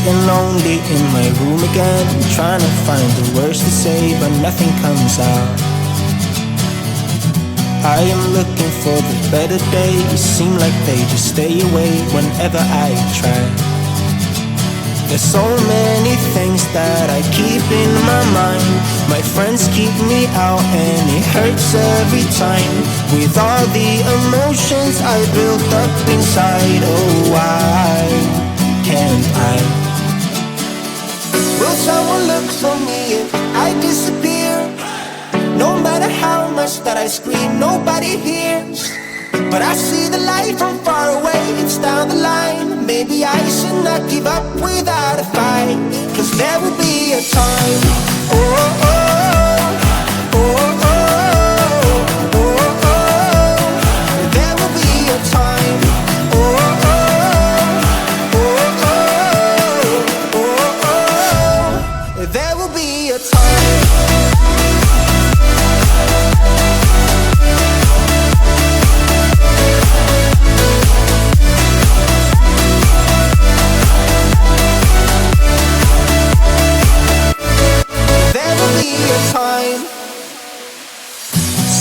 Sitting lonely in my room again, trying to find the words to say, but nothing comes out. I am looking for the better days, seem like they just stay away whenever I try. There's so many things that I keep in my mind. My friends keep me out and it hurts every time. With all the emotions I built up inside, oh why can't I? Will someone look for me if I disappear? No matter how much that I scream, nobody hears. But I see the light from far away, it's down the line. Maybe I should not give up without a fight, 'cause there will be a time. Oh, oh, oh, oh, oh, oh, oh. There will be a time. Oh, oh, oh, oh, oh, oh, oh. There will be a time.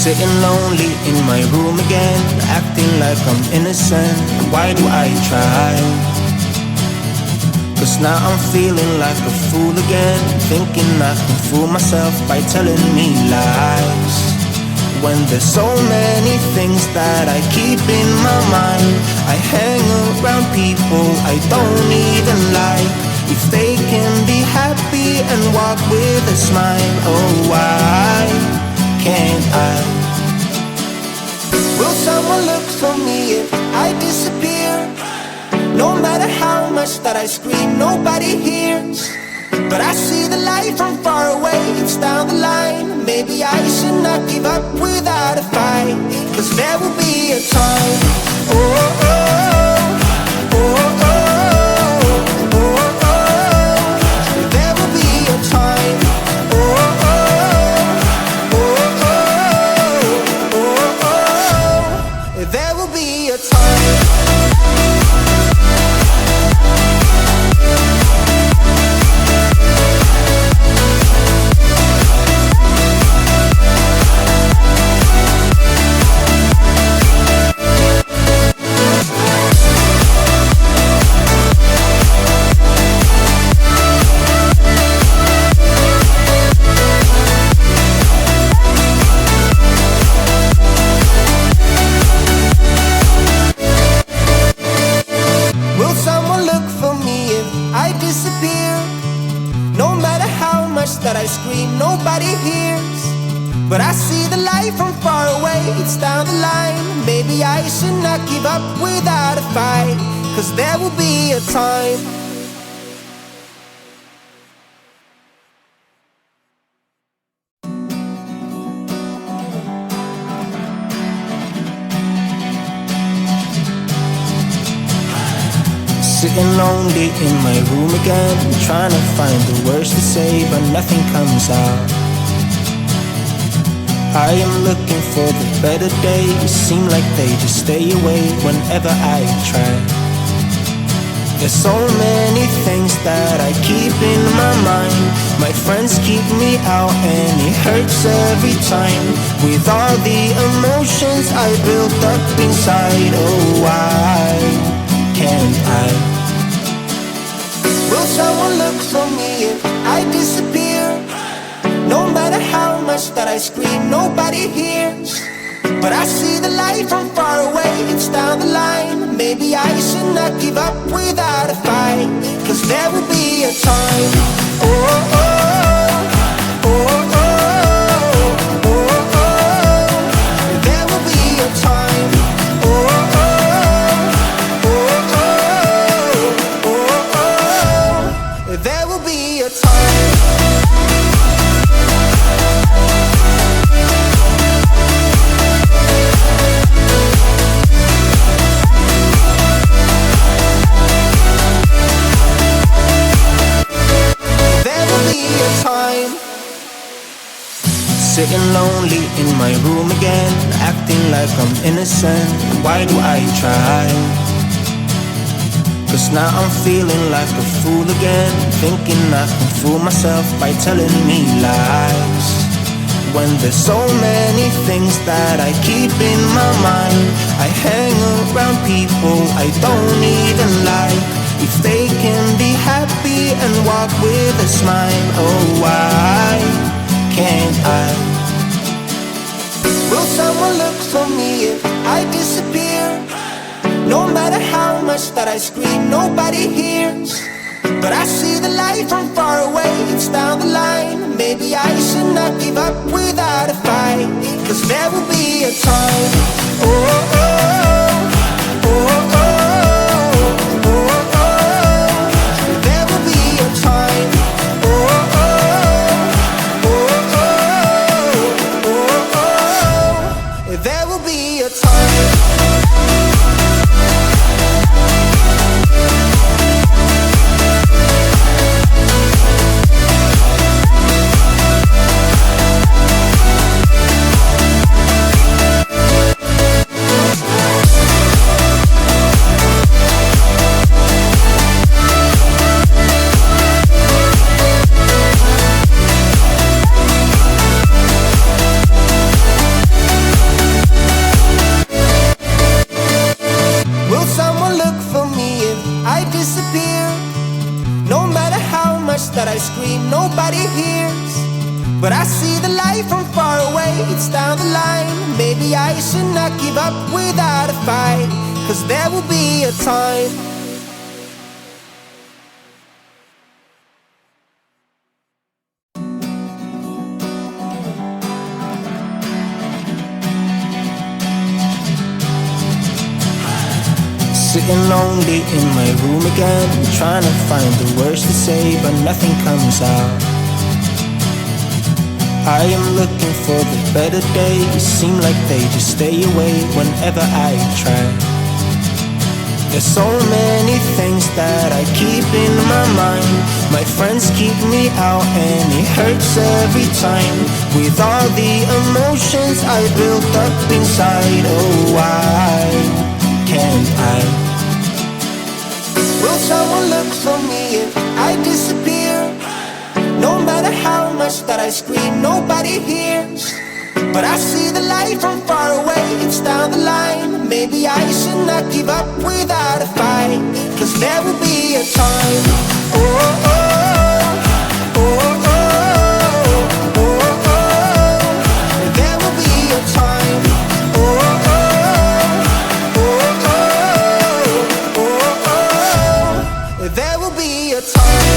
Sitting lonely in my room again, acting like I'm innocent. Why do I try? 'Cause now I'm feeling like a fool again, thinking I can fool myself by telling me lies. When there's so many things that I keep in my mind, I hang around people I don't even like. If they can be happy and walk with a smile, oh why can't I? Will someone look for me if I disappear? No matter how much that I scream, nobody hears. But I see the light from far away, it's down the line. Maybe I should not give up without a fight, 'cause there will be a time. Oh, oh, oh, oh, oh, oh, oh. There will be a time. Oh, oh, oh, oh, oh, oh. There will be a time. That I scream, nobody hears. But I see the light from far away, it's down the line. Maybe I should not give up without a fight, 'cause there will be a time. Sitting lonely in my room again, trying to find the words to say, but nothing comes out. I am looking for the better days, seem like they just stay away whenever I try. There's so many things that I keep in my mind. My friends keep me out and it hurts every time. With all the emotions I built up inside, oh why can't I? Will someone look for me if I disappear? No matter how much that I scream, nobody hears. But I see the light from far away, it's down the line. Maybe I should not give up without a fight, 'cause there will be a time. Oh, oh, oh, oh, oh, oh, oh. There will be a time. Oh, oh, oh, oh, oh, oh. There will be a time. Sitting lonely in my room again, acting like I'm innocent. Why do I try? 'Cause now I'm feeling like a fool again, thinking I can fool myself by telling me lies. When there's so many things that I keep in my mind, I hang around people I don't even like. If they can be happy and walk with a smile, oh why can't I? Will someone look for me if I disappear? No matter how much that I scream, nobody hears. But I see the light from far away, it's down the line. Maybe I should not give up without a fight, 'cause there will be a time. Oh, oh, oh, oh, oh, oh, oh. There will be a time. Oh, oh, oh, oh, oh, oh. There will be a time. That I scream, nobody hears. But I see the light from far away, it's down the line. Maybe I should not give up without a fight, 'cause there will be a time. Sitting lonely in my room again, trying to find the words to say, but nothing comes out. I am looking for the better days, seem like they just stay away whenever I try. There's so many things that I keep in my mind. My friends keep me out and it hurts every time. With all the emotions I built up inside, oh why can't I? Will someone look for me if I disappear? No matter how much that I scream, nobody hears. But I see the light from far away, it's down the line. Maybe I should not give up without a fight, 'cause there will be a time. Oh, oh, oh, oh, oh, oh, oh. There will be a time. Oh, oh, oh, oh, oh, oh. There will be a time.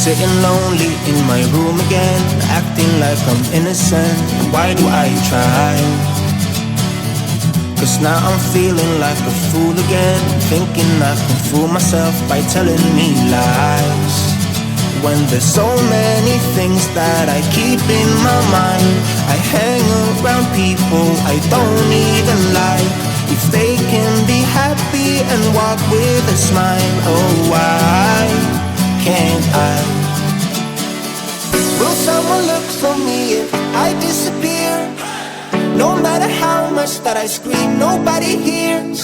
Sitting lonely in my room again, acting like I'm innocent. Why do I try? 'Cause now I'm feeling like a fool again, thinking I can fool myself by telling me lies. When there's so many things that I keep in my mind, I hang around people I don't even like. If they can be happy and walk with a smile, oh why can't I? Will someone look for me if I disappear? No matter how much that I scream, nobody hears.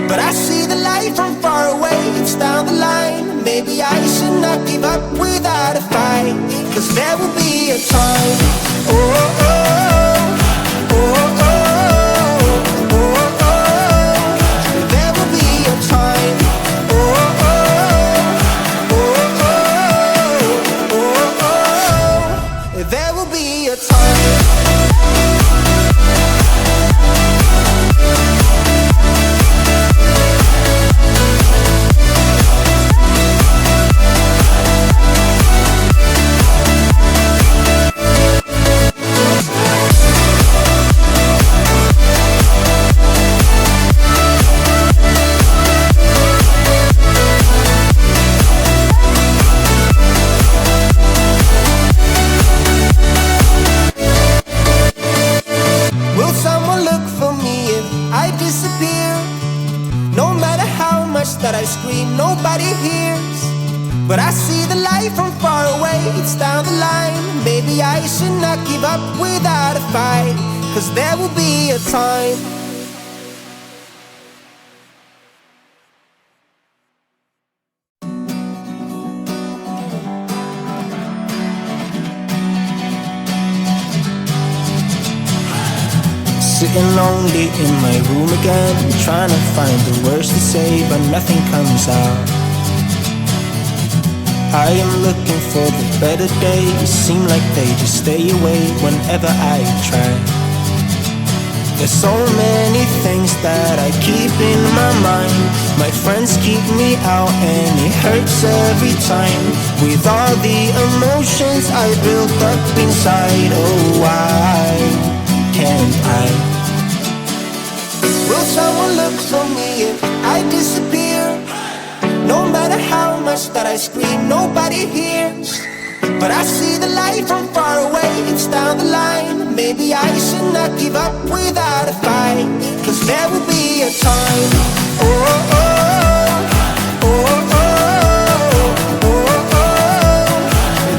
But I see the light from far away, it's down the line. Maybe I should not give up without a fight, 'cause there will be a time. Oh, oh, oh, oh, oh, oh, oh. There will be a time. Oh, oh, oh, oh, oh, oh. There will be a time. it's down the line. Maybe I should not give up without a fight, 'cause there will be a time. Sitting lonely in my room again, trying to find the words to say, but nothing comes out. I am looking for the better days, seem like they just stay away whenever I try. There's so many things that I keep in my mind. My friends keep me out and it hurts every time. With all the emotions I built up inside, oh why can't I? Will someone look for me if I disappear? No matter how much that I scream, nobody hears. But I see the light from far away, it's down the line. Maybe I should not give up without a fight, 'cause there will be a time. Oh, oh, oh, oh, oh, oh, oh.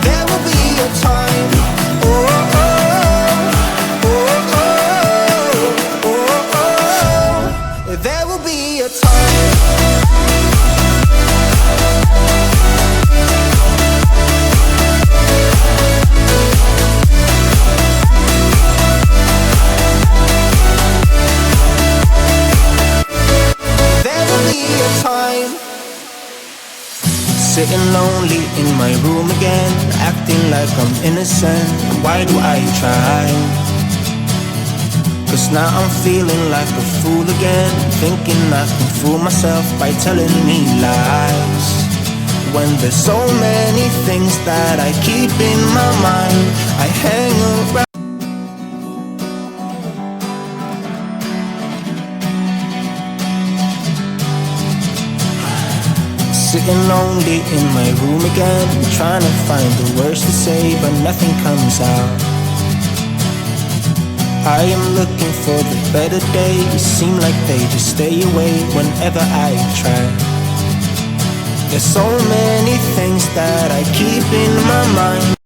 There will be a time. Oh, oh, oh, oh, oh, oh, oh. There will be a time. Sitting lonely in my room again, acting like I'm innocent. Why do I try? 'Cause now I'm feeling like a fool again, thinking I can fool myself by telling me lies. When there's so many things that I keep in my mind, I hang around. Sitting lonely in my room again, trying to find the words to say, but nothing comes out. I am looking for the better days, seem like they just stay away whenever I try. There's so many things that I keep in my mind.